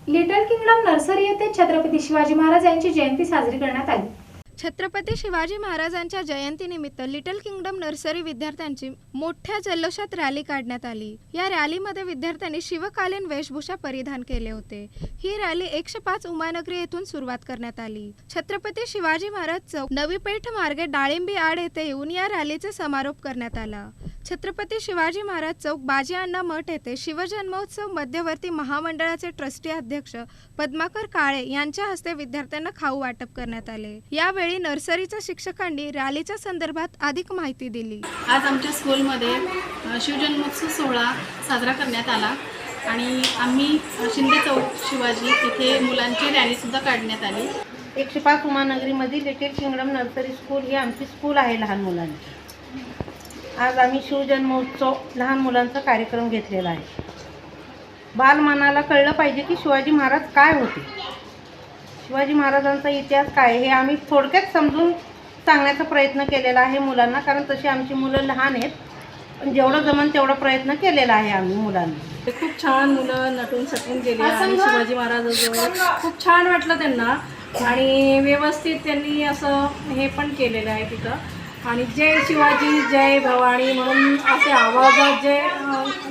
Little kingdom nursery येथे छत्रपती शिवाजी महाराज यांची जयंती साजरी करण्यात आली। छत्रपती शिवाजी महाराजांच्या जयंतीनिमित्त लिटल किंगडम नर्सरी विद्यार्थ्यांची मोठ्या जल्लोषात रॅली काढण्यात आली। या रॅलीमध्ये विद्यार्थ्यांनी शिवकालीन वेशभूषा परिधान केले होते। ही रॅली 105 उमानगरी येथून सुरुवात करण्यात आली। छत्रपती शिवाजी महाराज चौक नवी पेठ मार्गे डाळिंबी आड येथे येऊन या रॅलीचा समारोप करण्यात आला। छत्रपती शिवाजी महाराज चौक बाजी अण्णा मठ येथे शिवजन्मोत्सव मध्यवर्ती महामंडळाचे ट्रस्टी अध्यक्ष पद्माकर काळे यांच्या हस्ते विद्यार्थ्यांना खाऊ वाटप करण्यात आले। यावेळी नर्सरीच्या शिक्षकांनी रॅलीच्या संदर्भात अधिक माहिती दिली। आज आमच्या स्कूलमध्ये शिवजन्मोत्सव सोहळा साजरा करण्यात आला आणि आम्ही शिंदे चौक शिवाजी इथे मुलांची रॅलीसुद्धा काढण्यात आली। 105 उमानगरीमध्ये लिटिल किंगडम नर्सरी स्कूल ही आमची स्कूल आहे लहान मुलांची। आज आम्ही शिवजन्मोत्सव लहान मुलांचा कार्यक्रम घेतलेला आहे। बालमनाला कळलं पाहिजे की शिवाजी महाराज काय होते, शिवाजी महाराजांचा इतिहास काय हे आम्ही थोडक्यात समजून सांगण्याचा प्रयत्न केलेला आहे मुलांना, कारण तशी आमची मुलं लहान आहेत, पण जेवढं जमन तेवढा प्रयत्न केलेला आहे आम्ही मुलांना। खूप छान मुलं नटून सटून गेली आणि शिवाजी महाराजांजवळ खूप छान वाटलं त्यांना आणि व्यवस्थित त्यांनी असं हे पण केलेलं आहे तिथं। आणि जय शिवाजी जय भवानी म्हणून असे आवाजात जे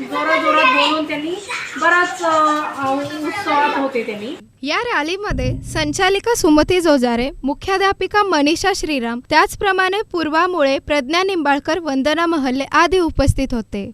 जोराजोरात बोलून त्यांनी बराच उत्सवात होते त्यांनी। या रॅलीमध्ये संचालिका सुमती जोजारे, मुख्याध्यापिका मनीषा श्रीराम, त्याचप्रमाणे पूर्वा मुळे, प्रज्ञा निंबाळकर, वंदना महल्ले आदी उपस्थित होते।